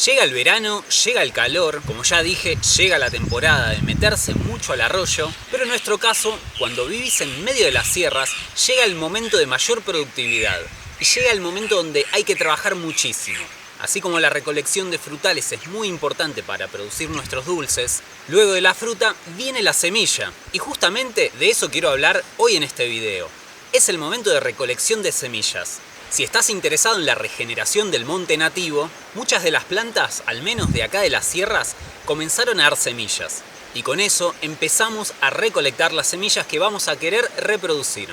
Llega el verano, llega el calor, como ya dije, llega la temporada de meterse mucho al arroyo, pero en nuestro caso, cuando vivís en medio de las sierras, llega el momento de mayor productividad y llega el momento donde hay que trabajar muchísimo. Así como la recolección de frutales es muy importante para producir nuestros dulces, luego de la fruta viene la semilla, y justamente de eso quiero hablar hoy en este video. Es el momento de recolección de semillas. Si estás interesado en la regeneración del monte nativo, muchas de las plantas, al menos de acá de las sierras, comenzaron a dar semillas. Y con eso empezamos a recolectar las semillas que vamos a querer reproducir.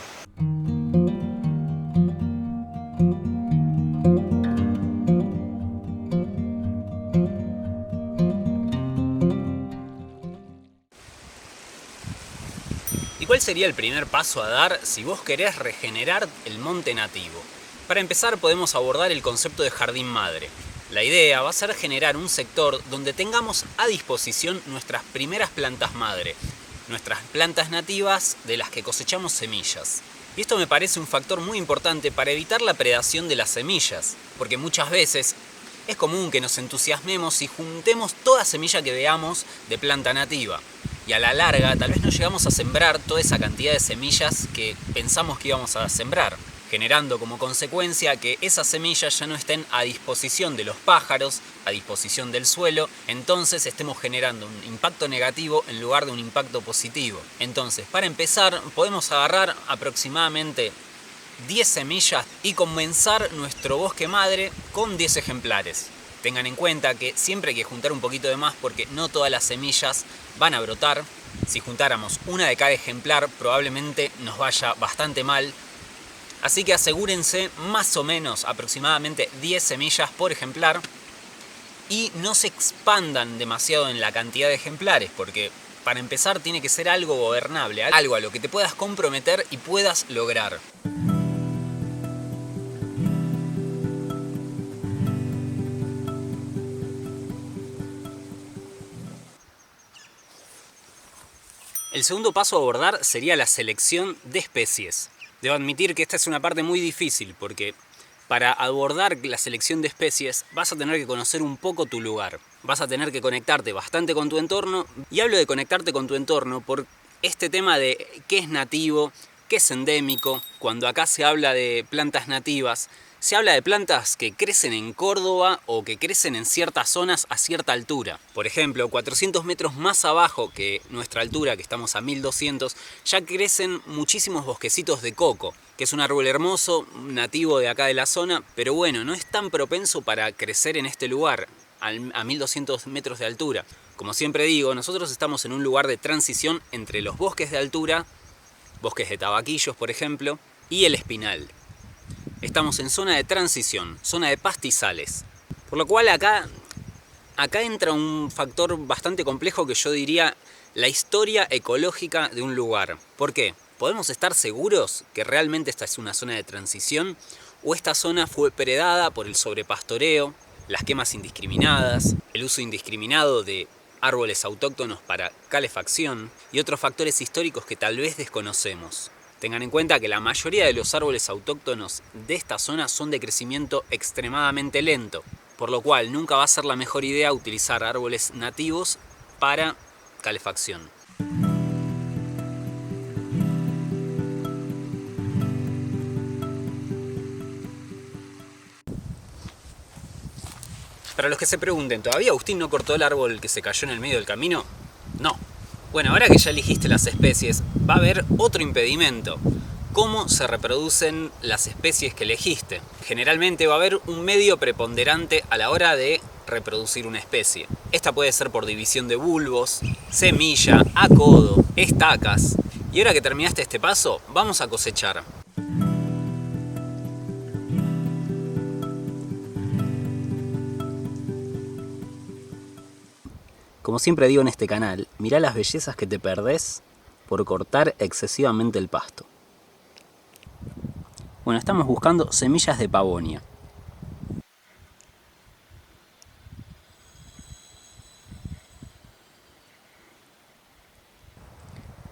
¿Y cuál sería el primer paso a dar si vos querés regenerar el monte nativo? Para empezar podemos abordar el concepto de jardín madre. La idea va a ser generar un sector donde tengamos a disposición nuestras primeras plantas madre, nuestras plantas nativas de las que cosechamos semillas. Y esto me parece un factor muy importante para evitar la predación de las semillas, porque muchas veces es común que nos entusiasmemos y juntemos toda semilla que veamos de planta nativa. Y a la larga tal vez no llegamos a sembrar toda esa cantidad de semillas que pensamos que íbamos a sembrar, generando como consecuencia que esas semillas ya no estén a disposición de los pájaros, a disposición del suelo, entonces estemos generando un impacto negativo en lugar de un impacto positivo. Entonces, para empezar, podemos agarrar aproximadamente 10 semillas y comenzar nuestro bosque madre con 10 ejemplares. Tengan en cuenta que siempre hay que juntar un poquito de más porque no todas las semillas van a brotar. Si juntáramos una de cada ejemplar probablemente nos vaya bastante mal. Así que asegúrense más o menos aproximadamente 10 semillas por ejemplar y no se expandan demasiado en la cantidad de ejemplares porque para empezar tiene que ser algo gobernable, algo a lo que te puedas comprometer y puedas lograr. El segundo paso a abordar sería la selección de especies. Debo admitir que esta es una parte muy difícil porque para abordar la selección de especies vas a tener que conocer un poco tu lugar. Vas a tener que conectarte bastante con tu entorno, y hablo de conectarte con tu entorno por este tema de qué es nativo, qué es endémico. Cuando acá se habla de plantas nativas, se habla de plantas que crecen en Córdoba o que crecen en ciertas zonas a cierta altura. Por ejemplo, 400 metros más abajo que nuestra altura, que estamos a 1200, ya crecen muchísimos bosquecitos de coco, que es un árbol hermoso, nativo de acá de la zona, pero bueno, no es tan propenso para crecer en este lugar, a 1200 metros de altura. Como siempre digo, nosotros estamos en un lugar de transición entre los bosques de altura, bosques de tabaquillos por ejemplo, y el espinal. Estamos en zona de transición, zona de pastizales. Por lo cual acá entra un factor bastante complejo que yo diría la historia ecológica de un lugar. ¿Por qué? ¿Podemos estar seguros que realmente esta es una zona de transición? ¿O esta zona fue predada por el sobrepastoreo, las quemas indiscriminadas, el uso indiscriminado de árboles autóctonos para calefacción y otros factores históricos que tal vez desconocemos? Tengan en cuenta que la mayoría de los árboles autóctonos de esta zona son de crecimiento extremadamente lento, por lo cual nunca va a ser la mejor idea utilizar árboles nativos para calefacción. Para los que se pregunten, ¿todavía Agustín no cortó el árbol que se cayó en el medio del camino? No. Bueno, ahora que ya elegiste las especies, va a haber otro impedimento. ¿Cómo se reproducen las especies que elegiste? Generalmente va a haber un medio preponderante a la hora de reproducir una especie. Esta puede ser por división de bulbos, semilla, acodo, estacas. Y ahora que terminaste este paso, vamos a cosechar. Como siempre digo en este canal, mirá las bellezas que te perdés por cortar excesivamente el pasto. Bueno, estamos buscando semillas de pavonia.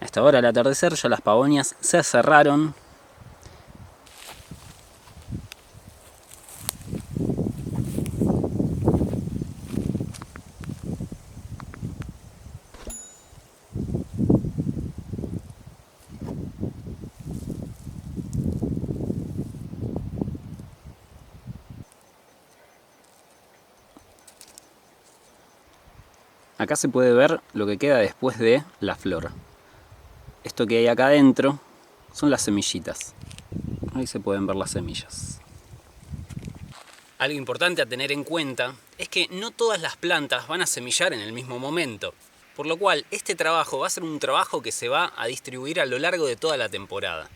A esta hora al atardecer ya las pavonias se cerraron. Acá se puede ver lo que queda después de la flor. Esto que hay acá adentro son las semillitas. Ahí se pueden ver las semillas. Algo importante a tener en cuenta es que no todas las plantas van a semillar en el mismo momento, por lo cual este trabajo va a ser un trabajo que se va a distribuir a lo largo de toda la temporada.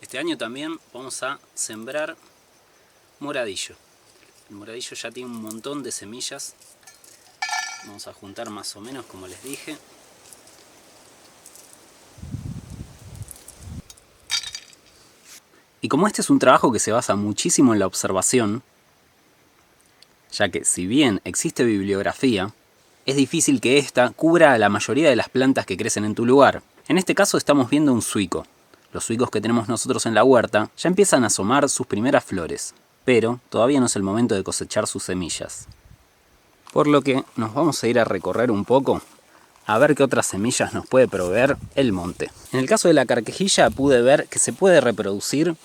Este año también vamos a sembrar moradillo. El moradillo ya tiene un montón de semillas. Vamos a juntar más o menos como les dije. Y como este es un trabajo que se basa muchísimo en la observación, ya que si bien existe bibliografía, es difícil que ésta cubra a la mayoría de las plantas que crecen en tu lugar. En este caso estamos viendo un zuico. Los zuicos que tenemos nosotros en la huerta ya empiezan a asomar sus primeras flores, pero todavía no es el momento de cosechar sus semillas. Por lo que nos vamos a ir a recorrer un poco a ver qué otras semillas nos puede proveer el monte. En el caso de la carquejilla pude ver que se puede reproducir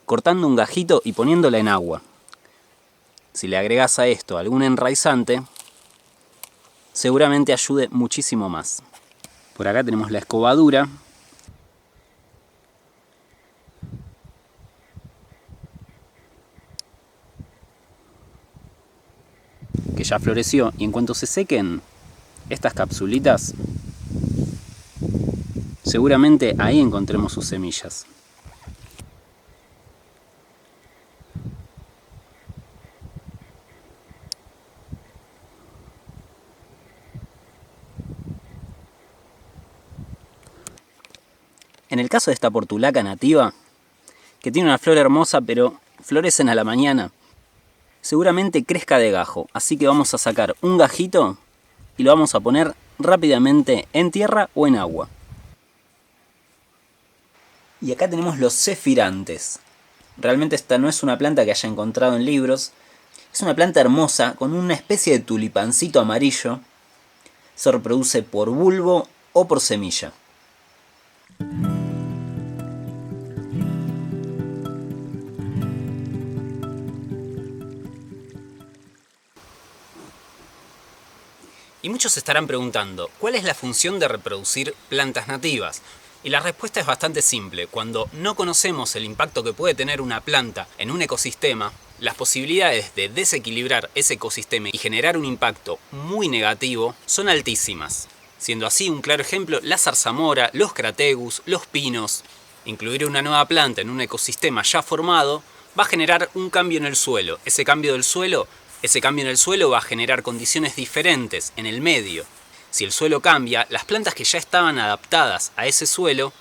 cortando un gajito y poniéndola en agua. Si le agregas a esto algún enraizante, seguramente ayude muchísimo más. Por acá tenemos la escobadura. Que ya floreció, y en cuanto se sequen estas capsulitas, seguramente ahí encontremos sus semillas. En el caso de esta portulaca nativa, que tiene una flor hermosa pero florecen a la mañana, seguramente crezca de gajo, así que vamos a sacar un gajito y lo vamos a poner rápidamente en tierra o en agua. Y acá tenemos los cefirantes. Realmente esta no es una planta que haya encontrado en libros, es una planta hermosa con una especie de tulipancito amarillo. Se reproduce por bulbo o por semilla. Y muchos se estarán preguntando, ¿cuál es la función de reproducir plantas nativas? Y la respuesta es bastante simple. Cuando no conocemos el impacto que puede tener una planta en un ecosistema, las posibilidades de desequilibrar ese ecosistema y generar un impacto muy negativo son altísimas. Siendo así un claro ejemplo la zarzamora, los crategus, los pinos. Incluir una nueva planta en un ecosistema ya formado va a generar un cambio en el suelo. Ese cambio en el suelo va a generar condiciones diferentes en el medio. Si el suelo cambia, las plantas que ya estaban adaptadas a ese suelo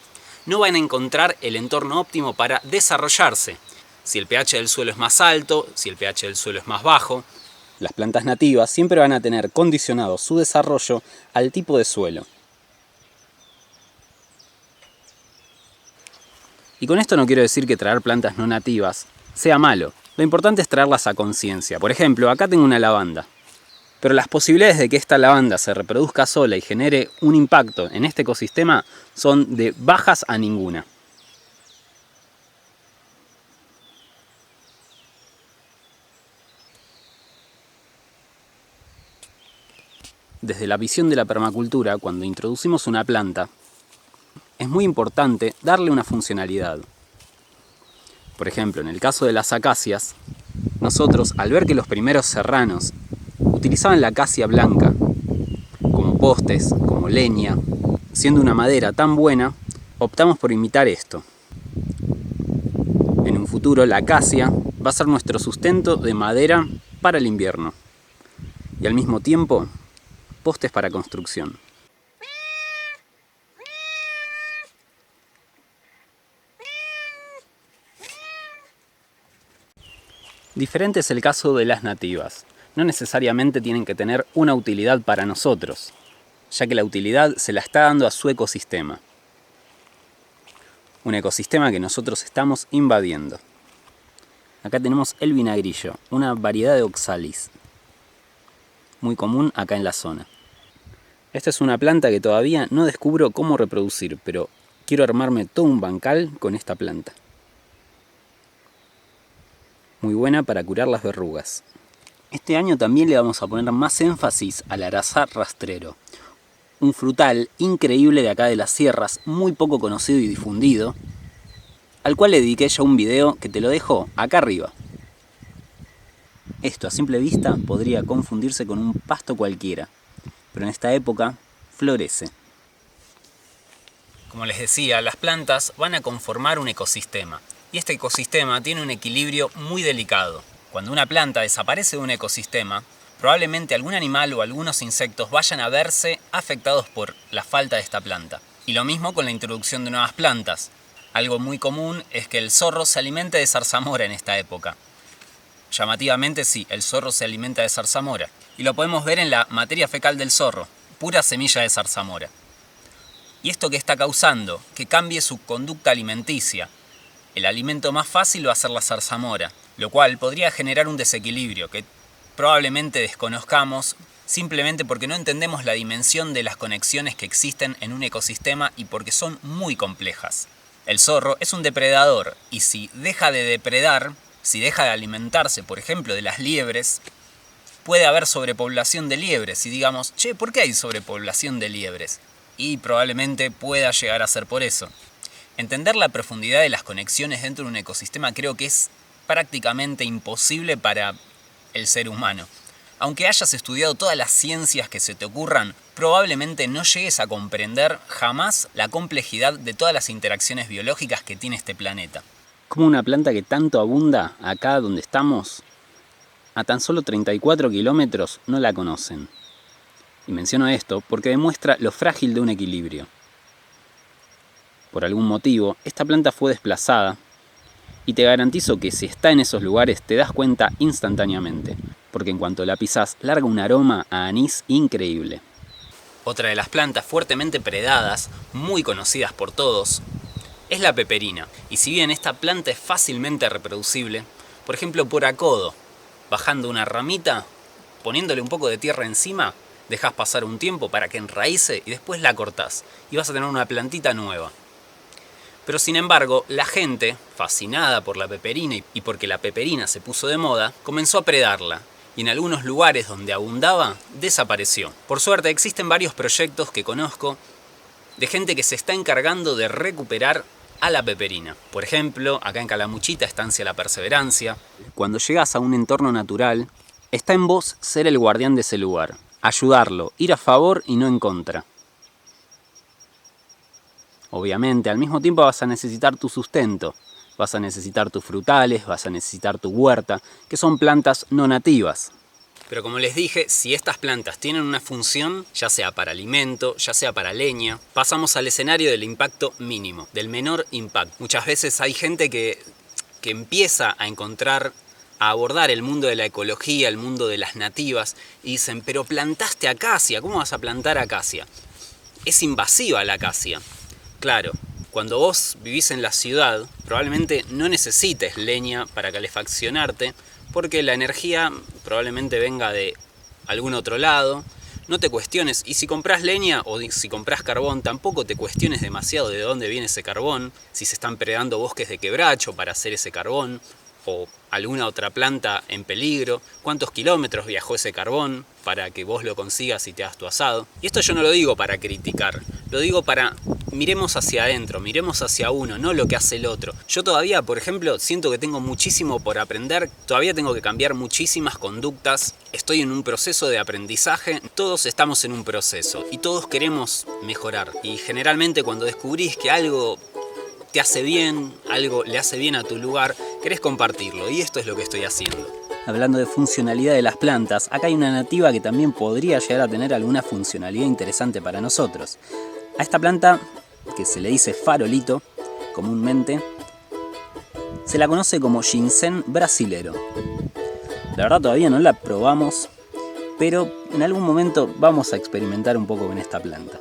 no van a encontrar el entorno óptimo para desarrollarse. Si el pH del suelo es más alto, si el pH del suelo es más bajo, las plantas nativas siempre van a tener condicionado su desarrollo al tipo de suelo. Y con esto no quiero decir que traer plantas no nativas sea malo. Lo importante es traerlas a conciencia. Por ejemplo, acá tengo una lavanda. Pero las posibilidades de que esta lavanda se reproduzca sola y genere un impacto en este ecosistema son de bajas a ninguna. Desde la visión de la permacultura, cuando introducimos una planta, es muy importante darle una funcionalidad. Por ejemplo, en el caso de las acacias, nosotros, al ver que los primeros serranos utilizaban la acacia blanca como postes, como leña, siendo una madera tan buena, optamos por imitar esto. En un futuro la acacia va a ser nuestro sustento de madera para el invierno y al mismo tiempo postes para construcción. Diferente es el caso de las nativas. No necesariamente tienen que tener una utilidad para nosotros, ya que la utilidad se la está dando a su ecosistema. Un ecosistema que nosotros estamos invadiendo. Acá tenemos el vinagrillo, una variedad de oxalis, muy común acá en la zona. Esta es una planta que todavía no descubro cómo reproducir, pero quiero armarme todo un bancal con esta planta. Muy buena para curar las verrugas. Este año también le vamos a poner más énfasis al arazá rastrero, un frutal increíble de acá de las sierras, muy poco conocido y difundido, al cual le dediqué ya un video que te lo dejo acá arriba. Esto a simple vista podría confundirse con un pasto cualquiera, pero en esta época florece. Como les decía, las plantas van a conformar un ecosistema, y este ecosistema tiene un equilibrio muy delicado. Cuando una planta desaparece de un ecosistema, probablemente algún animal o algunos insectos vayan a verse afectados por la falta de esta planta. Y lo mismo con la introducción de nuevas plantas. Algo muy común es que el zorro se alimente de zarzamora en esta época. Llamativamente sí, el zorro se alimenta de zarzamora. Y lo podemos ver en la materia fecal del zorro, pura semilla de zarzamora. ¿Y esto qué está causando? Que cambie su conducta alimenticia. El alimento más fácil va a ser la zarzamora, lo cual podría generar un desequilibrio que probablemente desconozcamos simplemente porque no entendemos la dimensión de las conexiones que existen en un ecosistema y porque son muy complejas. El zorro es un depredador y si deja de depredar, si deja de alimentarse, por ejemplo, de las liebres, puede haber sobrepoblación de liebres y digamos, che, ¿por qué hay sobrepoblación de liebres? Y probablemente pueda llegar a ser por eso. Entender la profundidad de las conexiones dentro de un ecosistema creo que es prácticamente imposible para el ser humano. Aunque hayas estudiado todas las ciencias que se te ocurran, probablemente no llegues a comprender jamás la complejidad de todas las interacciones biológicas que tiene este planeta. Como una planta que tanto abunda acá donde estamos, a tan solo 34 kilómetros no la conocen. Y menciono esto porque demuestra lo frágil de un equilibrio. Por algún motivo, esta planta fue desplazada y te garantizo que si está en esos lugares te das cuenta instantáneamente, porque en cuanto la pisás larga un aroma a anís increíble. Otra de las plantas fuertemente predadas, muy conocidas por todos, es la peperina. Y si bien esta planta es fácilmente reproducible, por ejemplo por acodo, bajando una ramita, poniéndole un poco de tierra encima, dejás pasar un tiempo para que enraíce y después la cortás y vas a tener una plantita nueva. Pero sin embargo, la gente, fascinada por la peperina y porque la peperina se puso de moda, comenzó a predarla. Y en algunos lugares donde abundaba, desapareció. Por suerte existen varios proyectos que conozco de gente que se está encargando de recuperar a la peperina. Por ejemplo, acá en Calamuchita, Estancia La Perseverancia. Cuando llegas a un entorno natural, está en vos ser el guardián de ese lugar. Ayudarlo, ir a favor y no en contra. Obviamente, al mismo tiempo vas a necesitar tu sustento, vas a necesitar tus frutales, vas a necesitar tu huerta, que son plantas no nativas. Pero como les dije, si estas plantas tienen una función, ya sea para alimento, ya sea para leña, pasamos al escenario del impacto mínimo, del menor impacto. Muchas veces hay gente que empieza a encontrar, a abordar el mundo de la ecología, el mundo de las nativas, y dicen, pero plantaste acacia, ¿cómo vas a plantar acacia? Es invasiva la acacia. Claro, cuando vos vivís en la ciudad, probablemente no necesites leña para calefaccionarte, porque la energía probablemente venga de algún otro lado. No te cuestiones, y si compras leña o si compras carbón, tampoco te cuestiones demasiado de dónde viene ese carbón, si se están predando bosques de quebracho para hacer ese carbón, o alguna otra planta en peligro, cuántos kilómetros viajó ese carbón para que vos lo consigas y te hagas tu asado. Y esto yo no lo digo para criticar, lo digo para miremos hacia adentro, miremos hacia uno, no lo que hace el otro. Yo todavía, por ejemplo, siento que tengo muchísimo por aprender, todavía tengo que cambiar muchísimas conductas, estoy en un proceso de aprendizaje, todos estamos en un proceso y todos queremos mejorar. Y generalmente cuando descubrís que algo te hace bien, algo le hace bien a tu lugar, querés compartirlo y esto es lo que estoy haciendo. Hablando de funcionalidad de las plantas, acá hay una nativa que también podría llegar a tener alguna funcionalidad interesante para nosotros. A esta planta, que se le dice farolito comúnmente, se la conoce como ginseng brasilero. La verdad todavía no la probamos, pero en algún momento vamos a experimentar un poco con esta planta.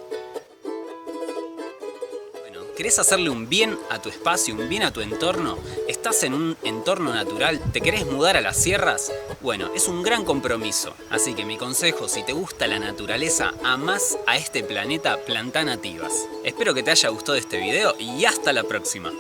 ¿Querés hacerle un bien a tu espacio, un bien a tu entorno? ¿Estás en un entorno natural? ¿Te querés mudar a las sierras? Bueno, es un gran compromiso. Así que mi consejo, si te gusta la naturaleza, amás a este planeta, plantá nativas. Espero que te haya gustado este video y hasta la próxima.